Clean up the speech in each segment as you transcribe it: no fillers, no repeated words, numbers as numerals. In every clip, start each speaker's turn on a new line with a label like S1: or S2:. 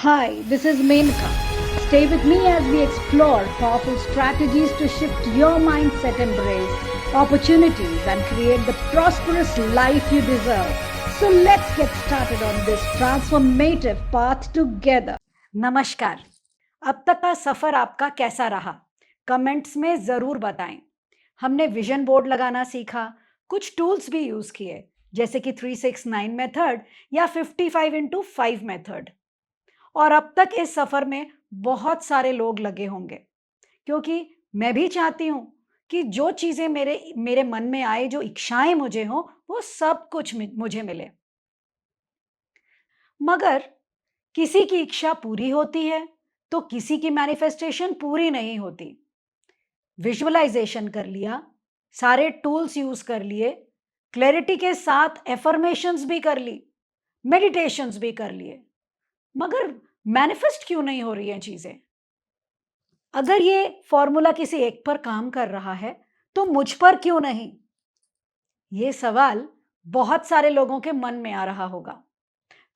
S1: Hi, this is Menka. Stay with me as we explore powerful strategies to shift your mindset, embrace opportunities, and create the prosperous life you deserve. So let's get started on this transformative path together. नमस्कार। अब तक का सफर आपका कैसा रहा? Comments में जरूर बताएं। हमने विजन बोर्ड लगाना सीखा, कुछ टूल्स भी यूज किए, जैसे कि 369 मेथड या 55x5 मेथड। और अब तक इस सफर में बहुत सारे लोग लगे होंगे, क्योंकि मैं भी चाहती हूं कि जो चीजें मेरे मेरे मन में आए, जो इच्छाएं मुझे हो, वो सब कुछ मुझे मिले। मगर किसी की इच्छा पूरी होती है तो किसी की मैनिफेस्टेशन पूरी नहीं होती। विजुअलाइजेशन कर लिया, सारे टूल्स यूज कर लिए, क्लैरिटी के साथ एफर्मेशंस भी कर ली, मेडिटेशंस भी कर लिए, मगर मैनिफेस्ट क्यों नहीं हो रही हैं चीजें? अगर ये फॉर्मूला किसी एक पर काम कर रहा है तो मुझ पर क्यों नहीं? ये सवाल बहुत सारे लोगों के मन में आ रहा होगा।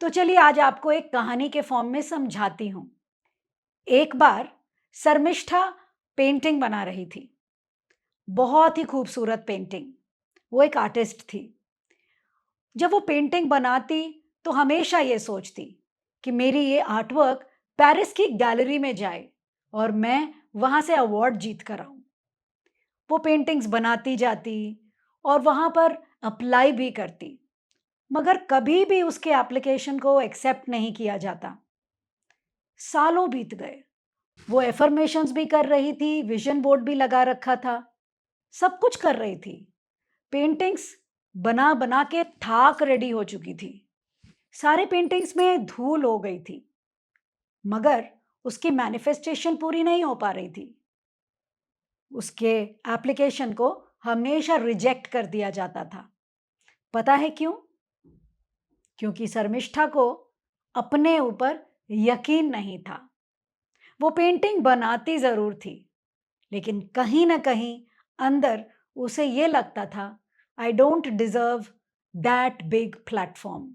S1: तो चलिए आज आपको एक कहानी के फॉर्म में समझाती हूं। एक बार शर्मिष्ठा पेंटिंग बना रही थी, बहुत ही खूबसूरत पेंटिंग। वो एक आर्टिस्ट थी। जब वो पेंटिंग बनाती तो हमेशा ये सोचती कि मेरी ये आर्टवर्क पेरिस की गैलरी में जाए और मैं वहां से अवार्ड जीत कर आऊं। वो पेंटिंग्स बनाती जाती और वहां पर अप्लाई भी करती, मगर कभी भी उसके एप्लीकेशन को एक्सेप्ट नहीं किया जाता। सालों बीत गए। वो एफर्मेशंस भी कर रही थी, विजन बोर्ड भी लगा रखा था, सब कुछ कर रही थी। पेंटिंग्स बना बना के थाक रेडी हो चुकी थी। सारे पेंटिंग्स में धूल हो गई थी, मगर उसकी मैनिफेस्टेशन पूरी नहीं हो पा रही थी। उसके एप्लीकेशन को हमेशा रिजेक्ट कर दिया जाता था। पता है क्यों? क्योंकि शर्मिष्ठा को अपने ऊपर यकीन नहीं था। वो पेंटिंग बनाती जरूर थी, लेकिन कहीं ना कहीं अंदर उसे ये लगता था, I don't deserve that big platform.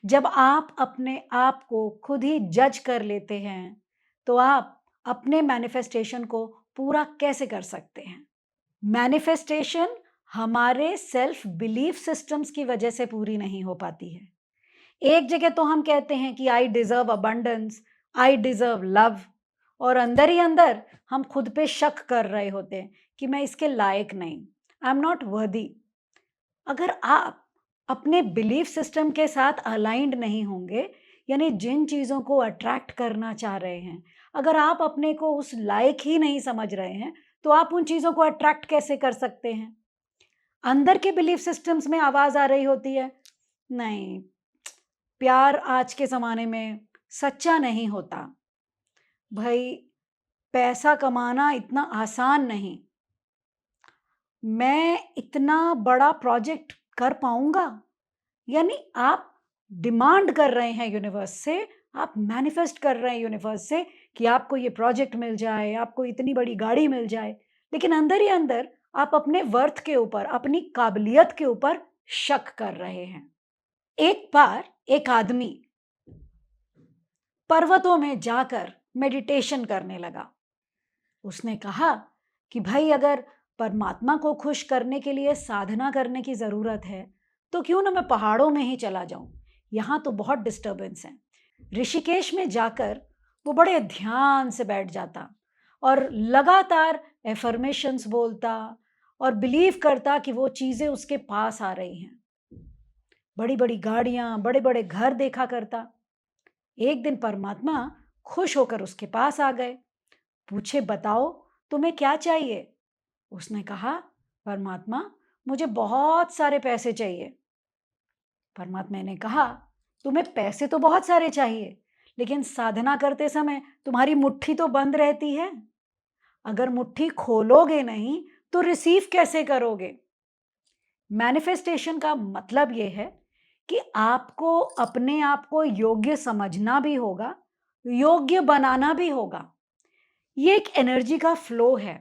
S1: जब आप अपने आप को खुद ही जज कर लेते हैं तो आप अपने मैनिफेस्टेशन को पूरा कैसे कर सकते हैं? मैनिफेस्टेशन हमारे सेल्फ बिलीफ सिस्टम्स की वजह से पूरी नहीं हो पाती है। एक जगह तो हम कहते हैं कि I deserve abundance, I deserve love, और अंदर ही अंदर हम खुद पे शक कर रहे होते हैं कि मैं इसके लायक नहीं, आई एम नॉट वर्दी। अगर आप अपने बिलीफ सिस्टम के साथ अलाइंड नहीं होंगे, यानी जिन चीज़ों को अट्रैक्ट करना चाह रहे हैं, अगर आप अपने को उस लायक ही नहीं समझ रहे हैं, तो आप उन चीज़ों को अट्रैक्ट कैसे कर सकते हैं? अंदर के बिलीफ सिस्टम्स में आवाज़ आ रही होती है, नहीं, प्यार आज के ज़माने में सच्चा नहीं होता। भाई, पैसा कमाना इतना आसान नहीं। मैं इतना बड़ा प्रोजेक्ट कर पाऊँगा? यानी आप डिमांड कर रहे हैं यूनिवर्स से, आप मैनिफेस्ट कर रहे हैं यूनिवर्स से कि आपको ये प्रोजेक्ट मिल जाए, आपको इतनी बड़ी गाड़ी मिल जाए, लेकिन अंदर ही अंदर आप अपने वर्थ के ऊपर, अपनी काबिलियत के ऊपर शक कर रहे हैं। एक बार एक आदमी पर्वतों में जाकर मेडिटेशन करने लगा। उसने कहा कि भाई, अगर परमात्मा को खुश करने के लिए साधना करने की जरूरत है तो क्यों ना मैं पहाड़ों में ही चला जाऊं, यहाँ तो बहुत डिस्टरबेंस है। ऋषिकेश में जाकर वो बड़े ध्यान से बैठ जाता और लगातार एफर्मेशंस बोलता और बिलीव करता कि वो चीजें उसके पास आ रही हैं। बड़ी बड़ी गाड़ियां, बड़े बड़े घर देखा करता। एक दिन परमात्मा खुश होकर उसके पास आ गए। पूछे, बताओ तुम्हें क्या चाहिए? उसने कहा, परमात्मा, मुझे बहुत सारे पैसे चाहिए। परमात्मा ने कहा, तुम्हें पैसे तो बहुत सारे चाहिए, लेकिन साधना करते समय तुम्हारी मुट्ठी तो बंद रहती है। अगर मुट्ठी खोलोगे नहीं तो रिसीव कैसे करोगे? मैनिफेस्टेशन का मतलब यह है कि आपको अपने आप को योग्य समझना भी होगा, योग्य बनाना भी होगा। ये एक एनर्जी का फ्लो है।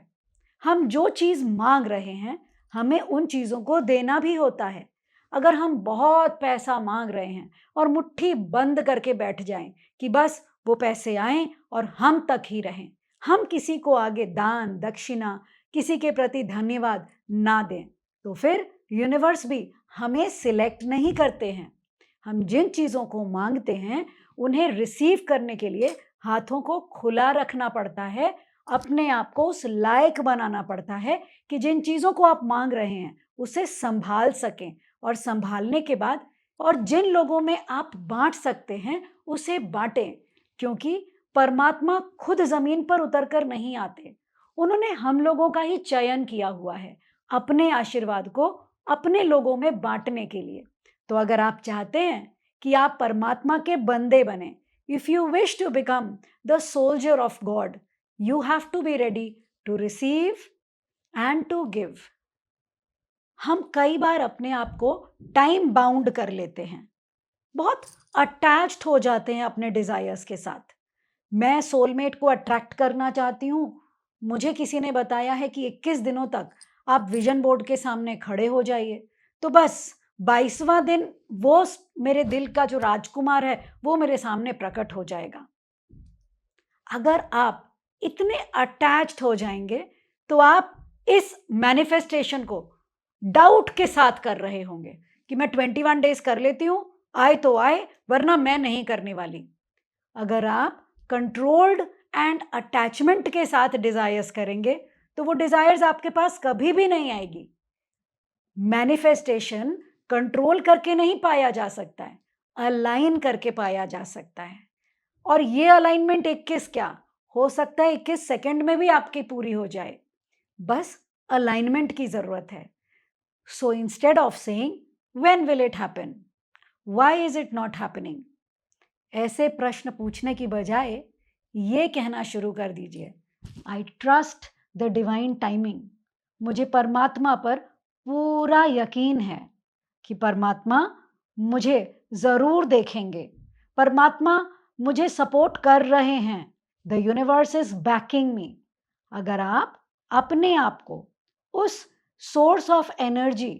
S1: हम जो चीज मांग रहे हैं, हमें उन चीजों को देना भी होता है। अगर हम बहुत पैसा मांग रहे हैं और मुट्ठी बंद करके बैठ जाएं कि बस वो पैसे आएं और हम तक ही रहें, हम किसी को आगे दान दक्षिणा, किसी के प्रति धन्यवाद ना दें, तो फिर यूनिवर्स भी हमें सिलेक्ट नहीं करते हैं। हम जिन चीज़ों को मांगते हैं उन्हें रिसीव करने के लिए हाथों को खुला रखना पड़ता है, अपने आप को उस लायक बनाना पड़ता है कि जिन चीज़ों को आप मांग रहे हैं उसे संभाल सकें, और संभालने के बाद और जिन लोगों में आप बांट सकते हैं उसे बांटें, क्योंकि परमात्मा खुद जमीन पर उतरकर नहीं आते। उन्होंने हम लोगों का ही चयन किया हुआ है अपने आशीर्वाद को अपने लोगों में बांटने के लिए। तो अगर आप चाहते हैं कि आप परमात्मा के बंदे बने, if you wish to become the soldier of God, you have to be ready to receive and to give. हम कई बार अपने आप को टाइम बाउंड कर लेते हैं, बहुत अटैच्ड हो जाते हैं अपने डिजायर्स के साथ। मैं सोलमेट को अट्रैक्ट करना चाहती हूँ, मुझे किसी ने बताया है कि 21 दिनों तक आप विजन बोर्ड के सामने खड़े हो जाइए, तो बस 22वां दिन वो मेरे दिल का जो राजकुमार है वो मेरे सामने प्रकट हो जाएगा। अगर आप इतने अटैच्ड हो जाएंगे तो आप इस मैनिफेस्टेशन को डाउट के साथ कर रहे होंगे कि मैं 21 डेज कर लेती हूँ, आए तो आए वरना मैं नहीं करने वाली। अगर आप कंट्रोल्ड एंड अटैचमेंट के साथ डिजायर्स करेंगे तो वो डिजायर्स आपके पास कभी भी नहीं आएगी। मैनिफेस्टेशन कंट्रोल करके नहीं पाया जा सकता है, अलाइन करके पाया जा सकता है। और ये अलाइनमेंट 21 क्या, हो सकता है 21 सेकंड में भी आपकी पूरी हो जाए। बस अलाइनमेंट की जरूरत है। So instead of saying when will it happen, why is it not happening, ऐसे प्रश्न पूछने की बजाय ये कहना शुरू कर दीजिए, I trust the divine timing. मुझे परमात्मा पर पूरा यकीन है कि परमात्मा मुझे जरूर देखेंगे, परमात्मा मुझे सपोर्ट कर रहे हैं, द यूनिवर्स इज बैकिंग मी। अगर आप अपने आप को उस source of energy,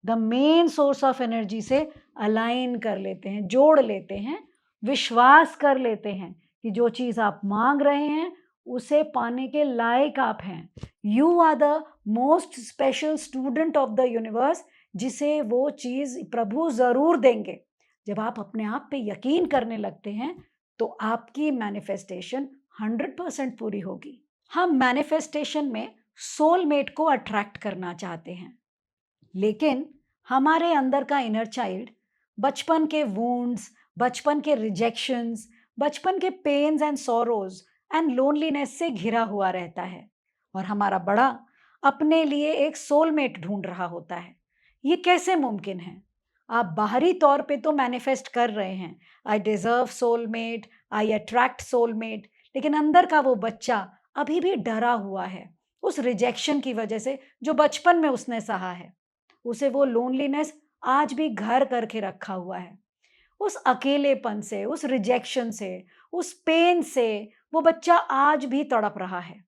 S1: the main source of energy से अलाइन कर लेते हैं, जोड़ लेते हैं, विश्वास कर लेते हैं कि जो चीज आप मांग रहे हैं उसे पाने के लायक आप हैं, you are the most special student of the universe, जिसे वो चीज प्रभु जरूर देंगे। जब आप अपने आप पे यकीन करने लगते हैं तो आपकी मैनिफेस्टेशन 100% पूरी होगी। हम मैनिफेस्टेशन में सोलमेट को अट्रैक्ट करना चाहते हैं, लेकिन हमारे अंदर का इनर चाइल्ड बचपन के वुंड्स, बचपन के रिजेक्शंस, बचपन के pains and sorrows and loneliness से घिरा हुआ रहता है, और हमारा बड़ा अपने लिए एक सोलमेट ढूंढ रहा होता है। ये कैसे मुमकिन है? आप बाहरी तौर पे तो मैनिफेस्ट कर रहे हैं, I deserve soulmate, I attract soulmate, लेकिन अंदर का वो बच्चा अभी भी डरा हुआ है उस रिजेक्शन की वजह से जो बचपन में उसने सहा है। उसे वो लोनलीनेस आज भी घर करके रखा हुआ है। उस अकेलेपन से, उस रिजेक्शन से, उस पेन से वो बच्चा आज भी तड़प रहा है।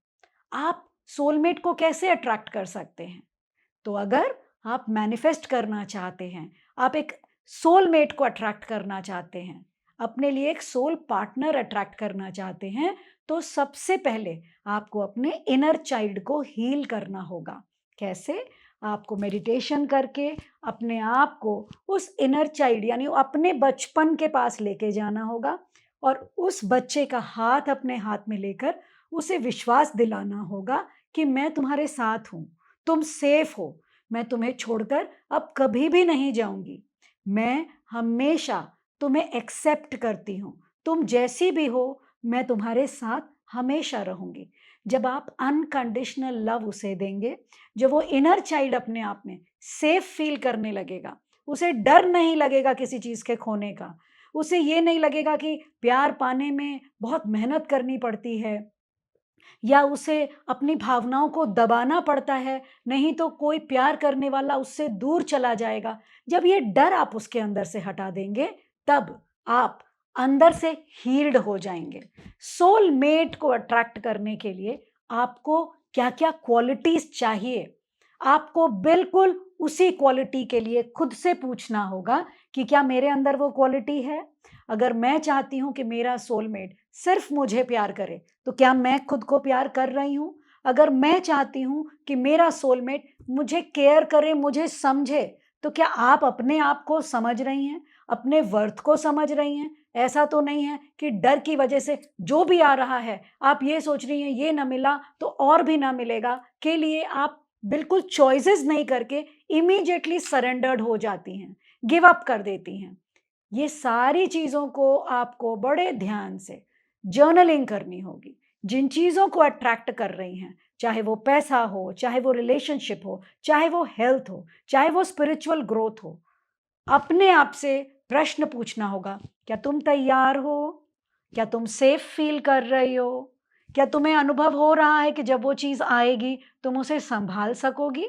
S1: आप सोलमेट को कैसे अट्रैक्ट कर सकते हैं? तो अगर आप मैनिफेस्ट करना चाहते हैं, आप एक सोलमेट को अट्रैक्ट करना चाहते हैं, अपने लिए एक सोल पार्टनर अट्रैक्ट करना चाहते हैं, तो सबसे पहले आपको अपने इनर चाइल्ड को हील करना होगा। कैसे? आपको मेडिटेशन करके अपने आप को उस इनर चाइल्ड यानी अपने बचपन के पास लेके जाना होगा, और उस बच्चे का हाथ अपने हाथ में लेकर उसे विश्वास दिलाना होगा कि मैं तुम्हारे साथ हूँ, तुम सेफ हो, मैं तुम्हें छोड़कर अब कभी भी नहीं जाऊंगी, मैं हमेशा तुम्हें एक्सेप्ट करती हूँ, तुम जैसी भी हो मैं तुम्हारे साथ हमेशा रहूंगी। जब आप अनकंडीशनल लव उसे देंगे, जब वो इनर चाइल्ड अपने आप में सेफ फील करने लगेगा, उसे डर नहीं लगेगा किसी चीज के खोने का, उसे ये नहीं लगेगा कि प्यार पाने में बहुत मेहनत करनी पड़ती है या उसे अपनी भावनाओं को दबाना पड़ता है, नहीं तो कोई प्यार करने वाला उससे दूर चला जाएगा। जब ये डर आप उसके अंदर से हटा देंगे, तब आप अंदर से हील्ड हो जाएंगे। सोलमेट को अट्रैक्ट करने के लिए आपको क्या क्या क्वालिटीज चाहिए? आपको बिल्कुल उसी क्वालिटी के लिए खुद से पूछना होगा कि क्या मेरे अंदर वो क्वालिटी है? अगर मैं चाहती हूँ कि मेरा सोलमेट सिर्फ मुझे प्यार करे, तो क्या मैं खुद को प्यार कर रही हूँ? अगर मैं चाहती हूँ कि मेरा सोलमेट मुझे केयर करे, मुझे समझे, तो क्या आप अपने आप को समझ रही हैं? अपने वर्थ को समझ रही हैं? ऐसा तो नहीं है कि डर की वजह से जो भी आ रहा है, आप ये सोच रही हैं ये ना मिला तो और भी ना मिलेगा, के लिए आप बिल्कुल चॉइसेस नहीं करके इमीडिएटली सरेंडर्ड हो जाती हैं, गिव अप कर देती हैं। ये सारी चीज़ों को आपको बड़े ध्यान से जर्नलिंग करनी होगी। जिन चीज़ों को अट्रैक्ट कर रही हैं, चाहे वो पैसा हो, चाहे वो रिलेशनशिप हो, चाहे वो हेल्थ हो, चाहे वो स्पिरिचुअल ग्रोथ हो, अपने आप से प्रश्न पूछना होगा, क्या तुम तैयार हो? क्या तुम सेफ फील कर रही हो? क्या तुम्हें अनुभव हो रहा है कि जब वो चीज़ आएगी, तुम उसे सँभाल सकोगी?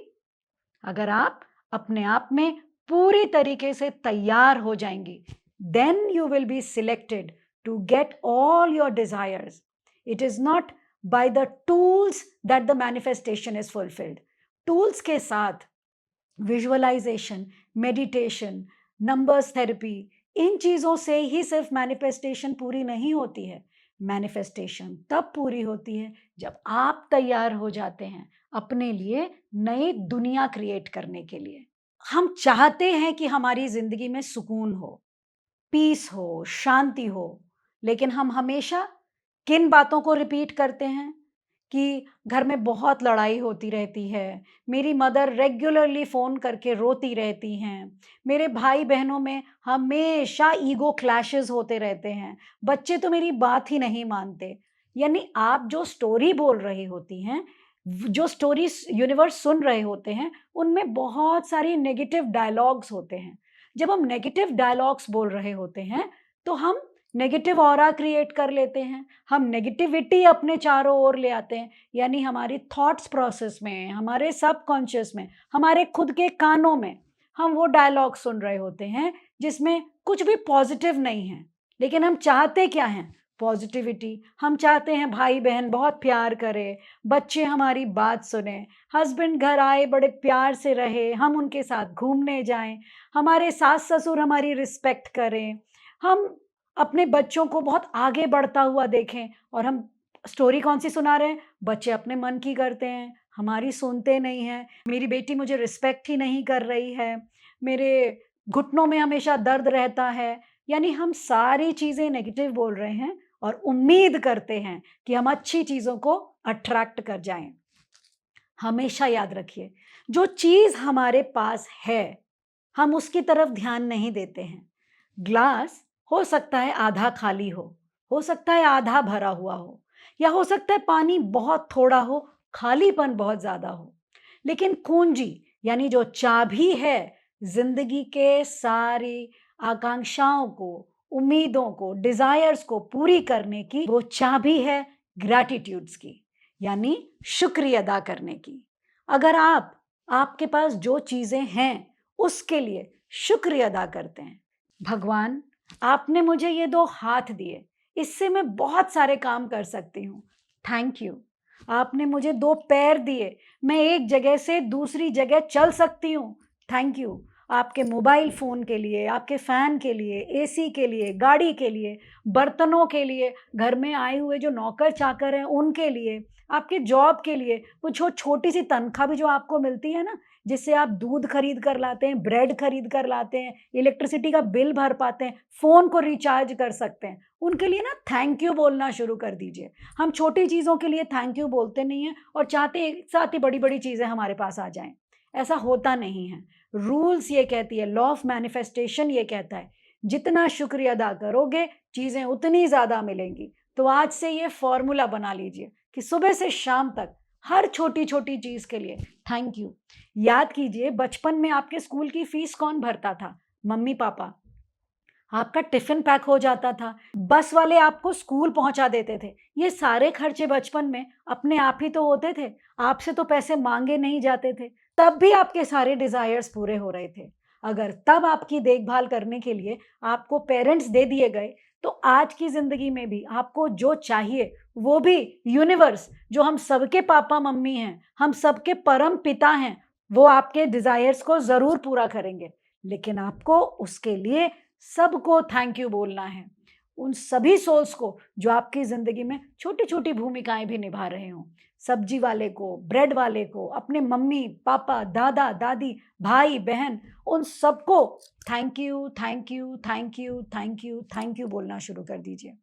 S1: अगर आप अपने आप में पूरी तरीके से तैयार हो जाएंगी, then you will be selected to get all your desires. It is not by the tools that the manifestation is fulfilled. Tools के साथ विजुअलाइजेशन, मेडिटेशन, नंबर्स थेरेपी, इन चीज़ों से ही सिर्फ मैनिफेस्टेशन पूरी नहीं होती है. मैनिफेस्टेशन तब पूरी होती है जब आप तैयार हो जाते हैं अपने लिए नई दुनिया क्रिएट करने के लिए. हम चाहते हैं कि हमारी ज़िंदगी में सुकून हो, पीस हो, शांति हो, लेकिन हम हमेशा किन बातों को रिपीट करते हैं कि घर में बहुत लड़ाई होती रहती है, मेरी मदर रेगुलरली फ़ोन करके रोती रहती हैं, मेरे भाई-बहनों में हमेशा ईगो क्लैशेज़ होते रहते हैं, बच्चे तो मेरी बात ही नहीं मानते। यानी आप जो स्टोरी बोल रही होती हैं, जो स्टोरीज़ यूनिवर्स सुन रहे होते हैं, उनमें बहुत सारी नेगेटिव डायलॉग्स होते हैं। जब हम नेगेटिव डायलॉग्स बोल रहे होते हैं, तो हम नेगेटिव ऑरा क्रिएट कर लेते हैं, हम नेगेटिविटी अपने चारों ओर ले आते हैं, यानी हमारी थॉट्स प्रोसेस में, हमारे सबकॉन्शियस में, हमारे खुद के कानों में हम वो डायलॉग सुन रहे होते हैं जिसमें कुछ भी पॉजिटिव नहीं है। लेकिन हम चाहते क्या हैं? पॉजिटिविटी। हम चाहते हैं भाई बहन बहुत प्यार करें, बच्चे हमारी बात सुने, हस्बैंड घर आए बड़े प्यार से रहे, हम उनके साथ घूमने जाएं, हमारे सास ससुर हमारी रिस्पेक्ट करें, हम अपने बच्चों को बहुत आगे बढ़ता हुआ देखें। और हम स्टोरी कौन-सी सुना रहे हैं? बच्चे अपने मन की करते हैं, हमारी सुनते नहीं हैं, मेरी बेटी मुझे रिस्पेक्ट ही नहीं कर रही है, मेरे घुटनों में हमेशा दर्द रहता है। यानी हम सारी चीज़ें नेगेटिव बोल रहे हैं और उम्मीद करते हैं कि हम अच्छी चीज़ों को अट्रैक्ट कर जाएँ। हमेशा याद रखिए, जो चीज़ हमारे पास है, हम उसकी तरफ ध्यान नहीं देते हैं। ग्लास हो सकता है आधा खाली हो सकता है आधा भरा हुआ हो, या हो सकता है पानी बहुत थोड़ा हो, खालीपन बहुत ज़्यादा हो। लेकिन कुंजी यानी जो चाबी है ज़िंदगी के सारी आकांक्षाओं को, उम्मीदों को, डिज़ायर्स को पूरी करने की, वो चाबी है ग्रैटिट्यूड्स की, यानी शुक्रिया अदा करने की। अगर आप आपके पास जो चीज़ें हैं, उसके लिए शुक्रिया अदा करते हैं, भगवान आपने मुझे ये 2 हाथ दिए, इससे मैं बहुत सारे काम कर सकती हूँ, थैंक यू। आपने मुझे 2 पैर दिए, मैं एक जगह से दूसरी जगह चल सकती हूँ, थैंक यू। आपके मोबाइल फ़ोन के लिए, आपके फ़ैन के लिए, एसी के लिए, गाड़ी के लिए, बर्तनों के लिए, घर में आए हुए जो नौकर-चाकर हैं उनके लिए, आपके जॉब के लिए, वो छोटी-सी तनख्वाह भी जो आपको मिलती है ना, जिससे आप दूध खरीद कर लाते हैं, ब्रेड खरीद कर लाते हैं, इलेक्ट्रिसिटी का बिल भर पाते हैं, फ़ोन को रिचार्ज कर सकते हैं, उनके लिए ना थैंक यू बोलना शुरू कर दीजिए। हम छोटी चीज़ों के लिए थैंक यू बोलते नहीं हैं और चाहते हैं एक साथ ही बड़ी-बड़ी चीज़ें हमारे पास आ जाएँ। ऐसा होता नहीं है। रूल्स ये कहती है, लॉ ऑफ मैनिफेस्टेशन ये कहता है, जितना शुक्रिया अदा करोगे, चीज़ें उतनी ज़्यादा मिलेंगी। तो आज से ये फ़ॉर्मूला बना लीजिए कि सुबह से शाम तक हर छोटी-छोटी चीज़ के लिए थैंक यू। याद कीजिए, बचपन में आपके स्कूल की फ़ीस कौन भरता था? मम्मी-पापा। आपका टिफ़िन पैक हो जाता था, बस वाले आपको स्कूल पहुँचा देते थे। ये सारे खर्चे बचपन में अपने आप ही तो होते थे, आपसे तो पैसे माँगे नहीं जाते थे, तब भी आपके सारे डिज़ायर्स पूरे हो रहे थे। अगर तब आपकी देखभाल करने के लिए आपको पेरेंट्स दे दिए गए, तो आज की ज़िंदगी में भी आपको जो चाहिए, वो भी यूनिवर्स जो हम सबके पापा-मम्मी हैं, हम सबके परम पिता हैं, वो आपके डिज़ायर्स को ज़रूर पूरा करेंगे, लेकिन आपको उसके लिए सबको थैंक यू बोलना है। उन सभी सोल्स को जो आपकी ज़िंदगी में छोटी-छोटी भूमिकाएँ भी निभा रहे हों। सब्जी वाले को, ब्रेड वाले को, अपने मम्मी-पापा, दादा-दादी, भाई-बहन, उन सबको thank you, thank you, thank you, thank you, thank you बोलना शुरू कर दीजिए।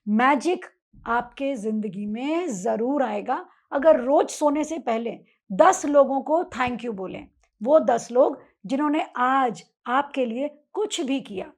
S1: मैजिक आपके ज़िंदगी में ज़रूर आएगा अगर रोज़ सोने से पहले 10 लोगों को थैंक यू बोलें। वो 10 लोग जिन्होंने आज आपके लिए कुछ भी किया।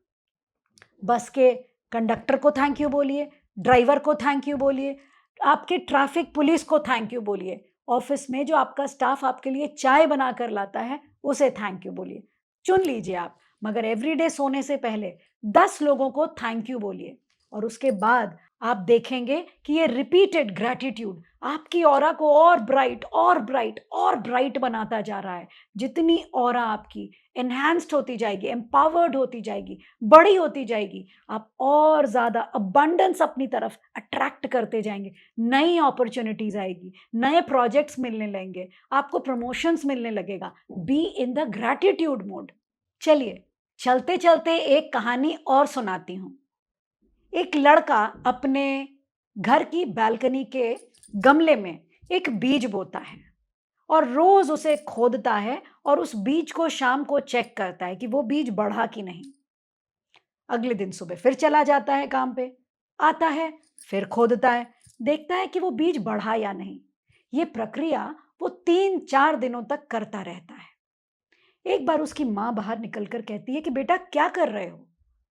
S1: बस के कंडक्टर को थैंक यू बोलिए, ड्राइवर को थैंक यू बोलिए, आपके ट्रैफिक पुलिस को थैंक यू बोलिए, ऑफ़िस में जो आपका स्टाफ आपके लिए चाय बनाकर लाता है, उसे थैंक यू बोलिए। चुन लीजिए आप, मगर एवरीडे सोने से पहले 10 लोगों को थैंक यू बोलिए और उसके बाद आप देखेंगे कि ये रिपीटेड ग्रैटिट्यूड आपकी ऑरा को और ब्राइट और ब्राइट और ब्राइट बनाता जा रहा है। जितनी ऑरा आपकी एनहांस्ड होती जाएगी, एम्पावर्ड होती जाएगी, बड़ी होती जाएगी, आप और ज़्यादा अबंडेंस अपनी तरफ अट्रैक्ट करते जाएँगे। नई अपॉर्च्युनिटीज़ आएगी, नए प्रोजेक्ट्स मिलने लगेंगे, आपको प्रमोशंस मिलने लगेगा। Be in the gratitude mode. चलिए, चलते-चलते एक कहानी और सुनाती हूँ। एक लड़का अपने घर की बालकनी के गमले में एक बीज बोता है और रोज उसे खोदता है और उस बीज को शाम को चेक करता है कि वो बीज बढ़ा कि नहीं। अगले दिन सुबह फिर चला जाता है काम पे, आता है, फिर खोदता है, देखता है कि वो बीज बढ़ा या नहीं। ये प्रक्रिया वो 3-4 दिनों तक करता रहता है। एक बार उसकी माँ बाहर निकलकर कहती है कि बेटा क्या कर रहे हो?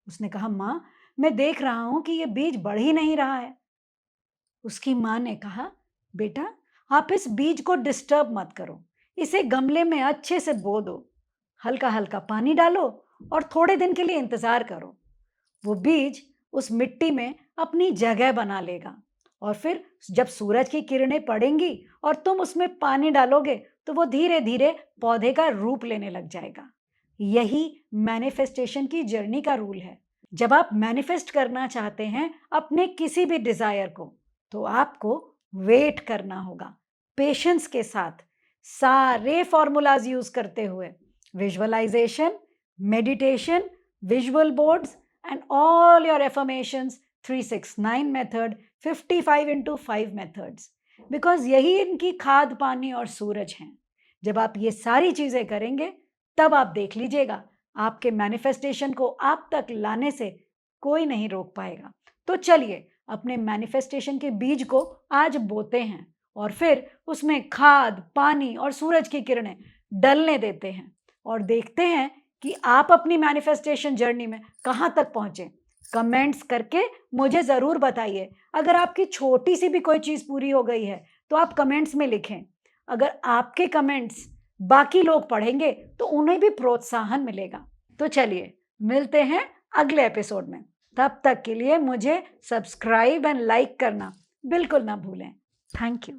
S1: उसने कहा माँ, मैं देख रहा हूं कि ये बीज बढ़ ही नहीं रहा है। उसकी माँ ने कहा बेटा, आप इस बीज को डिस्टर्ब मत करो, इसे गमले में अच्छे से बो दो, हल्का हल्का पानी डालो और थोड़े दिन के लिए इंतजार करो। वो बीज उस मिट्टी में अपनी जगह बना लेगा और फिर जब सूरज की किरणें पड़ेंगी और तुम उसमें पानी डालोगे तो वो धीरे धीरे पौधे का रूप लेने लग जाएगा। यही मैनिफेस्टेशन की जर्नी का रूल है। जब आप मैनिफेस्ट करना चाहते हैं अपने किसी भी डिजायर को, तो आपको वेट करना होगा पेशेंस के साथ, सारे फॉर्मूलाज यूज करते हुए, visualisation, meditation, visual boards and all your affirmations, 369 method, 55 into 5 methods, because यही इनकी खाद, पानी और सूरज हैं। जब आप ये सारी चीजें करेंगे तब आप देख लीजिएगा आपके मैनिफेस्टेशन को आप तक लाने से कोई नहीं रोक पाएगा। तो चलिए अपने मैनिफेस्टेशन के बीज को आज बोते हैं और फिर उसमें खाद, पानी और सूरज की किरणें डलने देते हैं और देखते हैं कि आप अपनी मैनिफेस्टेशन जर्नी में कहां तक पहुंचे। कमेंट्स करके मुझे ज़रूर बताइए। अगर आपकी छोटी सी भी कोई चीज़ पूरी हो गई है तो आप कमेंट्स में लिखें। अगर आपके कमेंट्स बाकी लोग पढ़ेंगे तो उन्हें भी प्रोत्साहन मिलेगा। तो चलिए मिलते हैं अगले एपिसोड में। तब तक के लिए मुझे सब्सक्राइब एंड लाइक करना बिल्कुल ना भूलें। Thank you.